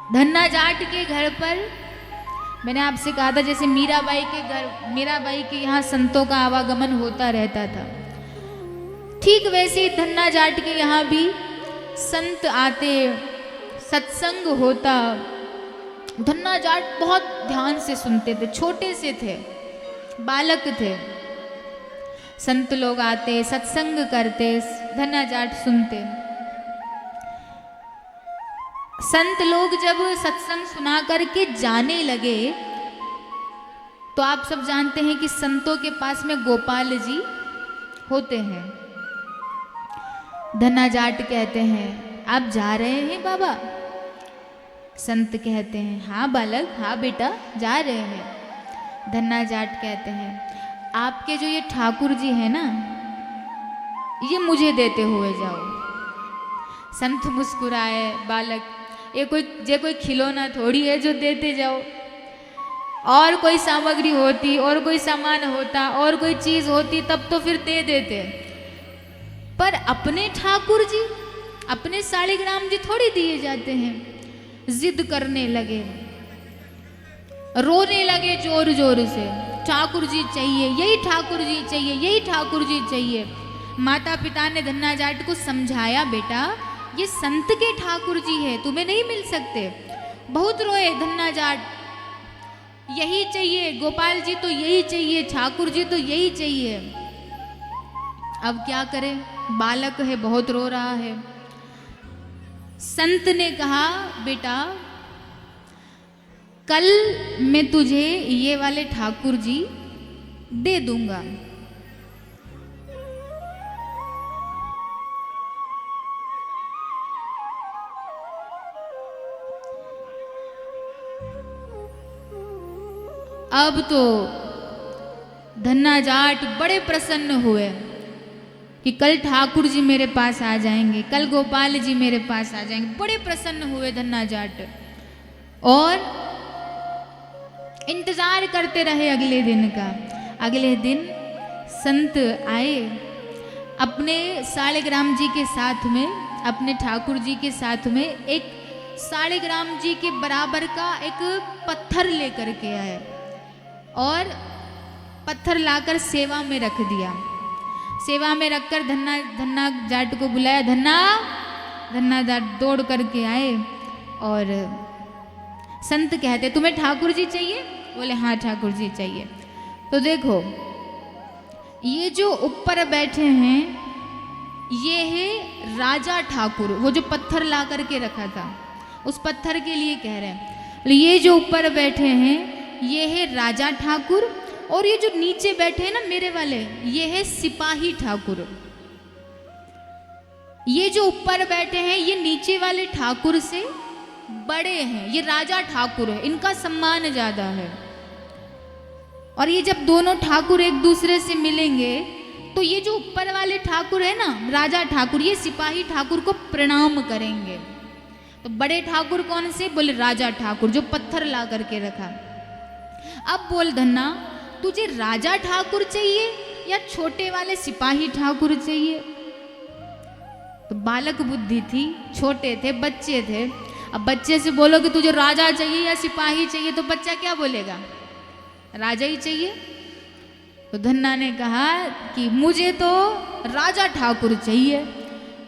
धन्ना जाट के घर पर मैंने आपसे कहा था जैसे मीराबाई के यहाँ संतों का आवागमन होता रहता था, ठीक वैसे ही धन्ना जाट के यहाँ भी संत आते, सत्संग होता। धन्ना जाट बहुत ध्यान से सुनते थे, छोटे से थे, बालक थे। संत लोग आते, सत्संग करते, धन्ना जाट सुनते। संत लोग जब सत्संग सुना करके जाने लगे तो आप सब जानते हैं कि संतों के पास में गोपाल जी होते हैं। धन्ना जाट कहते हैं, आप जा रहे हैं बाबा? संत कहते हैं, हाँ बालक, हाँ बेटा, जा रहे हैं। धन्ना जाट कहते हैं, आपके जो ये ठाकुर जी हैं ना, ये मुझे देते हुए जाओ। संत मुस्कुराए, बालक ये कोई खिलौना थोड़ी है जो देते जाओ। और कोई सामग्री होती, और कोई सामान होता, और कोई चीज होती तब तो फिर दे देते, पर अपने ठाकुर जी, अपने शालिग्राम जी थोड़ी दिए जाते हैं। जिद करने लगे, रोने लगे जोर जोर से, ठाकुर जी चाहिए, यही ठाकुर जी चाहिए, यही ठाकुर जी चाहिए। माता पिता ने धन्ना जाट को समझाया, बेटा ये संत के ठाकुर जी है, तुम्हें नहीं मिल सकते। बहुत रोए धन्ना जाट, यही चाहिए, गोपाल जी तो यही चाहिए, ठाकुर जी तो यही चाहिए। अब क्या करे, बालक है, बहुत रो रहा है। संत ने कहा, बेटा कल मैं तुझे ये वाले ठाकुर जी दे दूंगा। अब तो धन्ना जाट बड़े प्रसन्न हुए कि कल ठाकुर जी मेरे पास आ जाएंगे, कल गोपाल जी मेरे पास आ जाएंगे। बड़े प्रसन्न हुए धन्ना जाट और इंतजार करते रहे अगले दिन का। अगले दिन संत आए, अपने शालिग्राम जी के साथ में, अपने ठाकुर जी के साथ में एक शालिग्राम जी के बराबर का एक पत्थर लेकर के आए और पत्थर लाकर सेवा में रख दिया। सेवा में रखकर धन्ना जाट को बुलाया। धन्ना जाट दौड़ करके आए और संत कहते, तुम्हें ठाकुर जी चाहिए? बोले हाँ ठाकुर जी चाहिए। तो देखो ये जो ऊपर बैठे हैं ये है राजा ठाकुर, वो जो पत्थर ला करके रखा था उस पत्थर के लिए कह रहे हैं। ये जो ऊपर बैठे हैं ये है राजा ठाकुर, और ये जो नीचे बैठे हैं ना मेरे वाले, ये है सिपाही ठाकुर। ये जो ऊपर बैठे हैं ये नीचे वाले ठाकुर से बड़े हैं, ये राजा ठाकुर है, इनका सम्मान ज्यादा है। और ये जब दोनों ठाकुर एक दूसरे से मिलेंगे तो ये जो ऊपर वाले ठाकुर है ना, राजा ठाकुर, ये सिपाही ठाकुर को प्रणाम करेंगे। तो बड़े ठाकुर कौन से? बोले राजा ठाकुर, जो पत्थर ला करके रखा। अब बोल धन्ना, तुझे राजा ठाकुर चाहिए या छोटे वाले सिपाही ठाकुर चाहिए? तो बालक बुद्धि थी, छोटे थे, बच्चे थे। अब बच्चे से बोलो कि तुझे राजा चाहिए या सिपाही चाहिए, तो बच्चा क्या बोलेगा? राजा ही चाहिए। तो धन्ना ने कहा कि मुझे तो राजा ठाकुर चाहिए।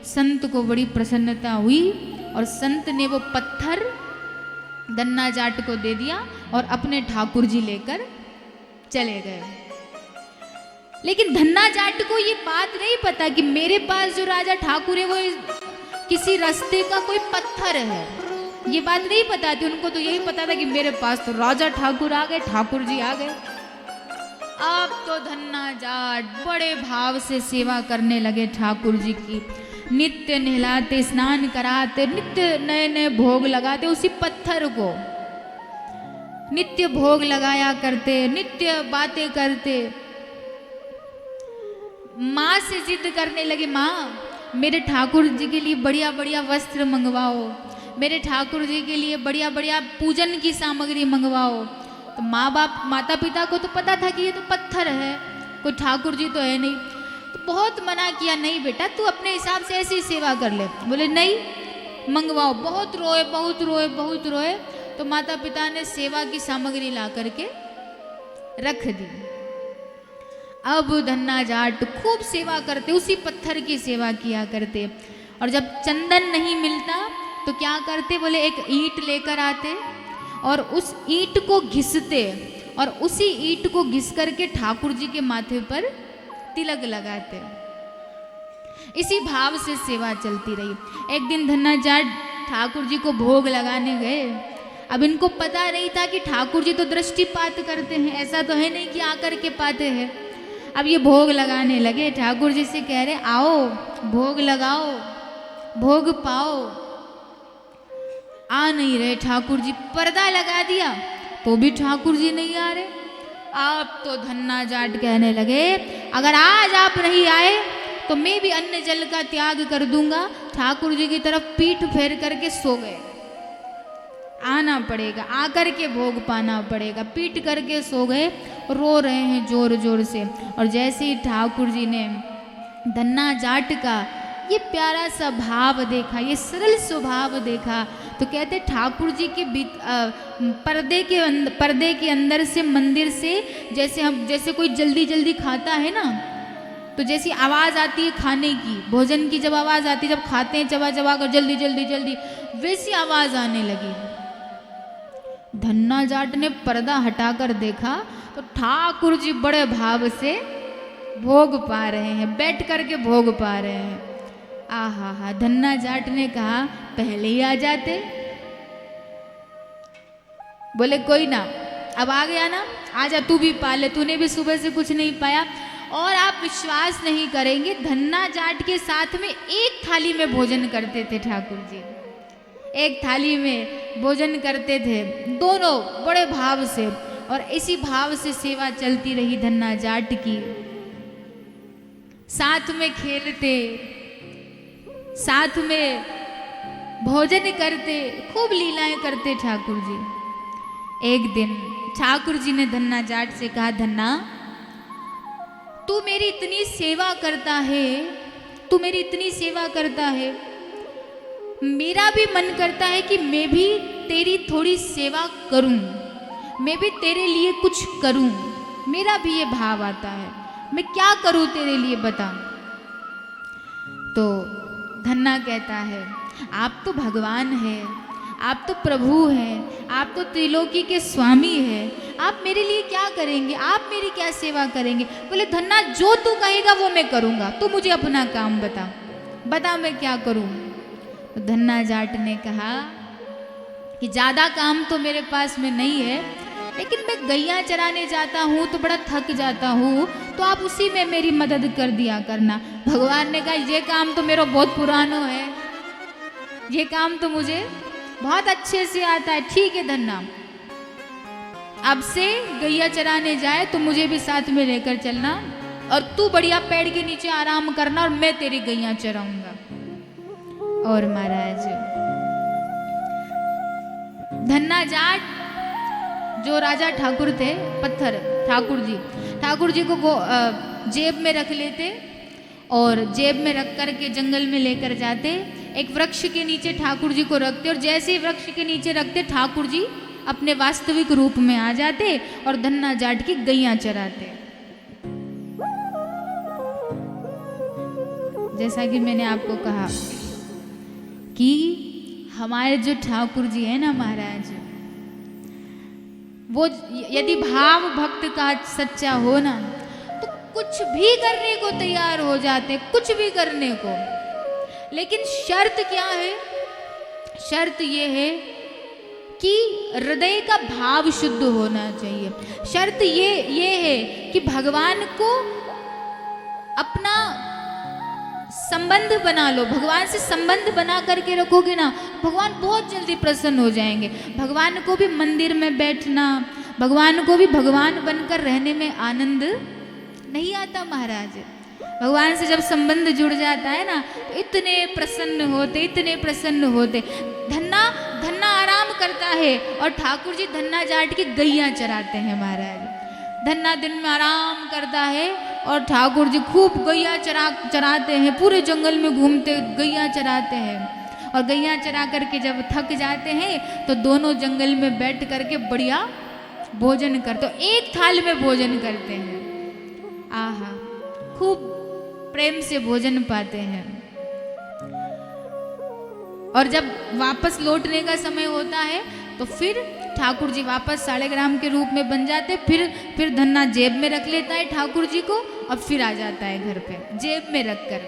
संत को बड़ी प्रसन्नता हुई और संत ने वो पत्थर धन्ना जाट को दे दिया और अपने ठाकुर जी लेकर चले गए। लेकिन धन्ना जाट को ये बात नहीं पता कि मेरे पास जो राजा ठाकुर है वो किसी रास्ते का कोई पत्थर है। ये बात नहीं पता थी उनको, तो यही पता था कि मेरे पास तो राजा ठाकुर आ गए, ठाकुर जी आ गए। अब तो धन्ना जाट बड़े भाव से सेवा करने लगे ठाकुर जी की। नित्य नहलाते, स्नान कराते, नित्य नए नए भोग लगाते, उसी पत्थर को नित्य भोग लगाया करते, नित्य बातें करते। माँ से जिद करने लगे, माँ मेरे ठाकुर जी के लिए बढ़िया बढ़िया वस्त्र मंगवाओ, मेरे ठाकुर जी के लिए बढ़िया बढ़िया पूजन की सामग्री मंगवाओ। तो माँ बाप, माता पिता को तो पता था कि ये तो पत्थर है, कोई ठाकुर जी तो है नहीं। तो बहुत मना किया, नहीं बेटा तू अपने हिसाब से ऐसी सेवा कर ले। बोले नहीं, मंगवाओ। बहुत रोए बहुत रोए बहुत रोए, तो माता पिता ने सेवा की सामग्री ला करके रख दी। अब धन्ना जाट खूब सेवा करते, उसी पत्थर की सेवा किया करते। और जब चंदन नहीं मिलता तो क्या करते, बोले एक ईंट लेकर आते और उस ईंट को घिसते, और उसी ईंट को घिस करके ठाकुर जी के माथे पर तिलक लगाते। इसी भाव से सेवा चलती रही। एक दिन धन्ना जाट ठाकुर जी को भोग लगाने गए। अब इनको पता नहीं था कि ठाकुर जी तो दृष्टिपात करते हैं, ऐसा तो है नहीं कि आकर के पाते हैं। अब ये भोग लगाने लगे, ठाकुर जी से कह रहे आओ भोग लगाओ, भोग पाओ। आ नहीं रहे ठाकुर जी, पर्दा लगा दिया तो भी ठाकुर जी नहीं आ रहे। आप तो धन्ना जाट कहने लगे अगर आज आप नहीं आए तो मैं भी अन्न जल का त्याग कर दूंगा। ठाकुर जी की तरफ पीठ फेर करके सो गए। आना पड़ेगा, आकर के भोग पाना पड़ेगा। पीठ करके सो गए, रो रहे हैं जोर जोर से। और जैसे ही ठाकुर जी ने धन्ना जाट का ये प्यारा सा भाव देखा, ये सरल स्वभाव देखा, तो कहते ठाकुर जी के पर्दे के अंदर से, मंदिर से, जैसे कोई जल्दी जल्दी खाता है ना, तो जैसी आवाज़ आती है खाने की, भोजन की जब आवाज़ आती है, जब खाते हैं चबा चबा कर जल्दी जल्दी जल्दी, वैसी आवाज़ आने लगी। धन्ना जाट ने पर्दा हटाकर देखा तो ठाकुर जी बड़े भाव से भोग पा रहे हैं, बैठ करके भोग पा रहे हैं। आहा हा, धन्ना जाट ने कहा पहले ही आ जाते। बोले कोई ना, अब आ गया ना, आजा तू भी पा ले, तूने भी सुबह से कुछ नहीं पाया। और आप विश्वास नहीं करेंगे, धन्ना जाट के साथ में एक थाली में भोजन करते थे ठाकुर जी, एक थाली में भोजन करते थे दोनों बड़े भाव से। और इसी भाव से सेवा चलती रही धन्ना जाट की। साथ में खेलते, साथ में भोजन करते, खूब लीलाएं करते ठाकुर जी। एक दिन ठाकुर जी ने धन्ना जाट से कहा धन्ना तू मेरी इतनी सेवा करता है, तू मेरी इतनी सेवा करता है, मेरा भी मन करता है कि मैं भी तेरी थोड़ी सेवा करूं, मैं भी तेरे लिए कुछ करूं। मेरा भी ये भाव आता है, मैं क्या करूं तेरे लिए बता। तो धन्ना कहता है आप तो भगवान हैं, आप तो प्रभु हैं, आप तो त्रिलोकी के स्वामी हैं, आप मेरे लिए क्या करेंगे, आप मेरी क्या सेवा करेंगे। बोले धन्ना जो तू कहेगा वो मैं करूँगा, तू मुझे अपना काम बता, बता मैं क्या करूँ। तो धन्ना जाट ने कहा कि ज़्यादा काम तो मेरे पास में नहीं है, लेकिन मैं गैया चराने जाता हूँ तो बड़ा थक जाता हूँ, तो आप उसी में मेरी मदद कर दिया करना। भगवान ने कहा ये काम तो मेरा बहुत पुराना है, ये काम तो मुझे बहुत अच्छे से आता है। ठीक है धन्ना, अब से गैया चराने जाए तो मुझे भी साथ में लेकर चलना, और तू बढ़िया पेड़ के नीचे आराम करना और मैं तेरी गैया चराऊंगा। और महाराज धन्ना जाट जो राजा ठाकुर थे, पत्थर ठाकुर जी को जेब में रख लेते और जेब में रख कर के जंगल में लेकर जाते, एक वृक्ष के नीचे ठाकुर जी को रखते, और जैसे ही वृक्ष के नीचे रखते ठाकुर जी अपने वास्तविक रूप में आ जाते और धन्ना जाट की गैया चराते। जैसा कि मैंने आपको कहा कि हमारे जो ठाकुर जी है ना महाराज, वो यदि भाव भक्त का सच्चा हो ना तो कुछ भी करने को तैयार हो जाते, कुछ भी करने को। लेकिन शर्त क्या है, शर्त ये है कि हृदय का भाव शुद्ध होना चाहिए। शर्त ये है कि भगवान को अपना संबंध बना लो, भगवान से संबंध बना करके रखोगे ना, भगवान बहुत जल्दी प्रसन्न हो जाएंगे। भगवान को भी मंदिर में बैठना, भगवान को भी भगवान बनकर रहने में आनंद नहीं आता महाराज। भगवान से जब संबंध जुड़ जाता है ना तो इतने प्रसन्न होते। धन्ना आराम करता है और ठाकुर जी धन्ना जाट की गैया चराते हैं महाराज। धन्ना दिन में आराम करता है और ठाकुर जी खूब गैया चराते हैं, पूरे जंगल में घूमते गैया चराते हैं। और गैया चरा करके जब थक जाते हैं तो दोनों जंगल में बैठ करके बढ़िया भोजन करते, तो एक थाल में भोजन करते हैं। आहा, खूब प्रेम से भोजन पाते हैं। और जब वापस लौटने का समय होता है तो फिर ठाकुर जी वापस सालिग्राम के रूप में बन जाते, फिर धन्ना जेब में रख लेता है ठाकुर जी को और फिर आ जाता है घर पे जेब में रख कर।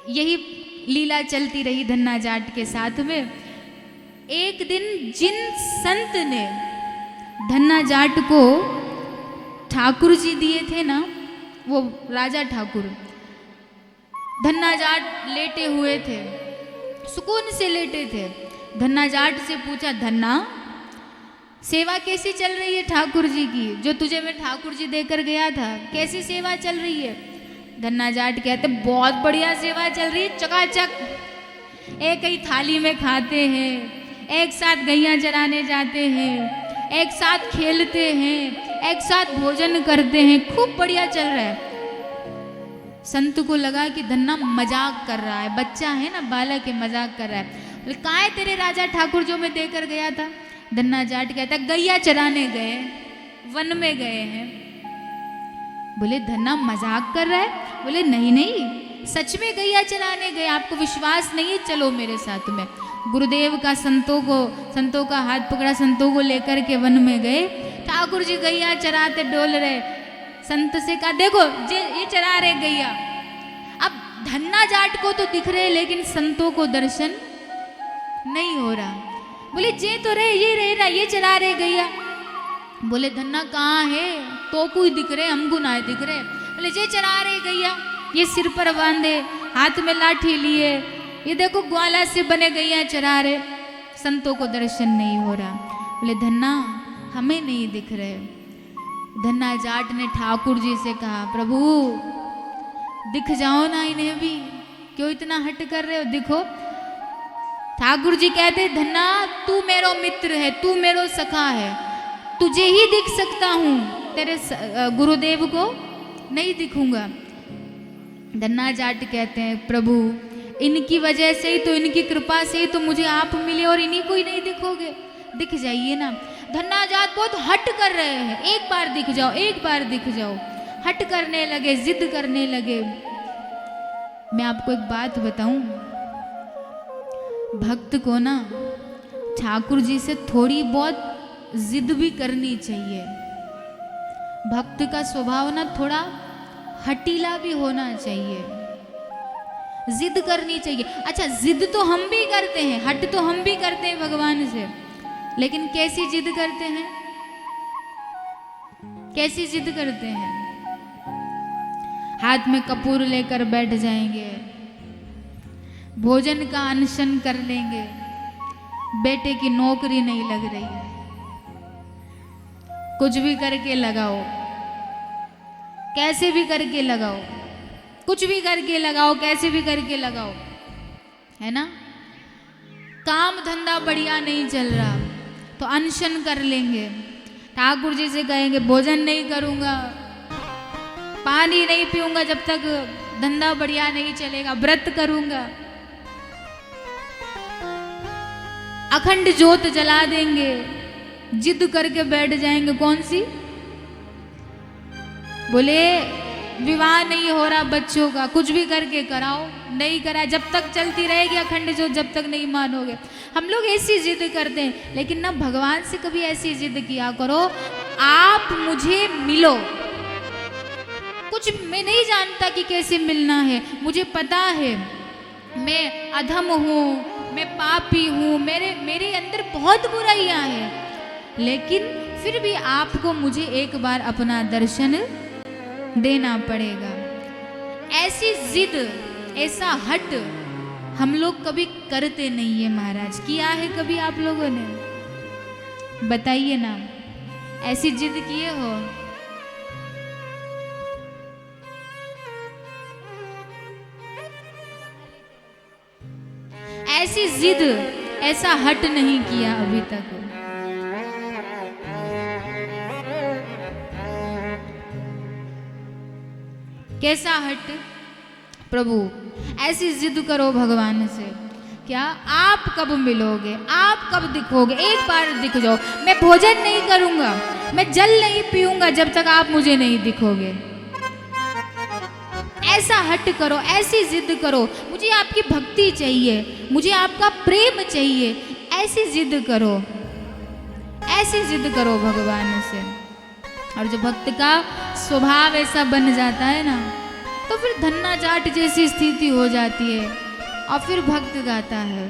यही लीला चलती रही धन्ना जाट के साथ में। एक दिन जिन संत ने धन्ना जाट को ठाकुर जी दिए थे ना, वो राजा ठाकुर, धन्ना जाट लेटे हुए थे, सुकून से लेटे थे। धन्ना जाट से पूछा, धन्ना सेवा कैसी चल रही है ठाकुर जी की, जो तुझे मैं ठाकुर जी देकर गया था, कैसी सेवा चल रही है? धन्ना जाट कहते, बहुत बढ़िया सेवा चल रही है, चकाचक। एक ही थाली में खाते हैं, एक साथ गैया चराने जाते हैं, एक साथ खेलते हैं, एक साथ भोजन करते हैं, खूब बढ़िया चल रहा है। संत को लगा कि धन्ना मजाक कर रहा है, बच्चा है ना, बालक है, मजाक कर रहा है। बोले, कहाँ है तेरे राजा ठाकुर जो मैं देकर गया था? धन्ना जाट कहता, गैया चराने गए, वन में गए हैं। बोले, धन्ना मजाक कर रहा है? बोले, नहीं नहीं, सच में गैया चराने गए, आपको विश्वास नहीं है, चलो मेरे साथ में। गुरुदेव का संतों का हाथ पकड़ा, संतों को लेकर के वन में गए। ठाकुर जी गैया चराते डोल रहे। संत से कहा, देखो ये चरा रहे गैया। अब धन्ना जाट को तो दिख रहे, लेकिन संतों को दर्शन नहीं हो रहा। बोले, जे तो रहे, ये रह रहा, ये चरा रहे गैया। बोले, धन्ना कहाँ है? तो कोई दिख रहे, हमको ना दिख रहे। बोले, जे चरा रहे गैया, ये सिर पर बांधे, हाथ में लाठी लिए, ये देखो ग्वाला से बने गैया चरा रहे, संतों को दर्शन नहीं हो रहा। बोले, धन्ना हमें नहीं दिख रहे। धन्ना जाट ने ठाकुर जी से कहा, प्रभु दिख जाओ ना इन्हें भी, क्यों इतना हट कर रहे हो, दिखो। ठाकुर जी कहते, धन्ना तू मेरो मित्र है, तू मेरो सखा है, तुझे ही दिख सकता हूँ, तेरे गुरुदेव को नहीं दिखूंगा। धन्ना जाट कहते हैं, प्रभु इनकी वजह से ही तो, इनकी कृपा से ही तो मुझे आप मिले और इन्हीं को ही नहीं दिखोगे, दिख जाइए ना। धन्ना जाट बहुत हट कर रहे हैं, एक बार दिख जाओ, एक बार दिख जाओ, हट करने लगे, जिद करने लगे। मैं आपको एक बात बताऊं, भक्त को ना ठाकुर जी से थोड़ी बहुत जिद भी करनी चाहिए। भक्त का स्वभाव ना थोड़ा हटीला भी होना चाहिए, जिद करनी चाहिए। अच्छा, जिद तो हम भी करते हैं, हट तो हम भी करते हैं भगवान से, लेकिन कैसी जिद करते हैं? कैसी जिद करते हैं? हाथ में कपूर लेकर बैठ जाएंगे, भोजन का अनशन कर लेंगे, बेटे की नौकरी नहीं लग रही है, कुछ भी करके लगाओ, कैसे भी करके लगाओ, कुछ भी करके लगाओ, कैसे भी करके लगाओ, है ना। काम धंधा बढ़िया नहीं चल रहा तो अनशन कर लेंगे, ठाकुर जी से कहेंगे भोजन नहीं करूंगा, पानी नहीं पीऊंगा जब तक धंधा बढ़िया नहीं चलेगा, व्रत करूंगा, अखंड ज्योत जला देंगे, जिद करके बैठ जाएंगे। कौन सी? बोले विवाह नहीं हो रहा बच्चों का, कुछ भी करके कराओ, नहीं करा, जब तक चलती रहेगी अखंड ज्योत, जब तक नहीं मानोगे। हम लोग ऐसी जिद करते हैं, लेकिन ना भगवान से कभी ऐसी जिद किया करो, आप मुझे मिलो। कुछ मैं नहीं जानता कि कैसे मिलना है, मुझे पता है मैं अधम हूँ, मैं पापी हूँ, मेरे अंदर बहुत बुराइयां हैं, लेकिन फिर भी आपको मुझे एक बार अपना दर्शन देना पड़ेगा। ऐसी जिद, ऐसा हट हम लोग कभी करते नहीं है महाराज। किया है कभी आप लोगों ने? बताइए ना, ऐसी जिद किए हो? ऐसी जिद, ऐसा हट नहीं किया अभी तक। कैसा हट? प्रभु ऐसी जिद करो भगवान से, क्या आप कब मिलोगे, आप कब दिखोगे, एक बार दिख जाओ। मैं भोजन नहीं करूंगा, मैं जल नहीं पीऊंगा जब तक आप मुझे नहीं दिखोगे। ऐसा हट करो, ऐसी जिद करो, मुझे आपकी भक्ति चाहिए, मुझे आपका प्रेम चाहिए, ऐसी जिद करो, ऐसी जिद करो भगवान से। और जो भक्त का स्वभाव ऐसा बन जाता है ना, तो फिर धन्ना जाट जैसी स्थिति हो जाती है। और फिर भक्त गाता है,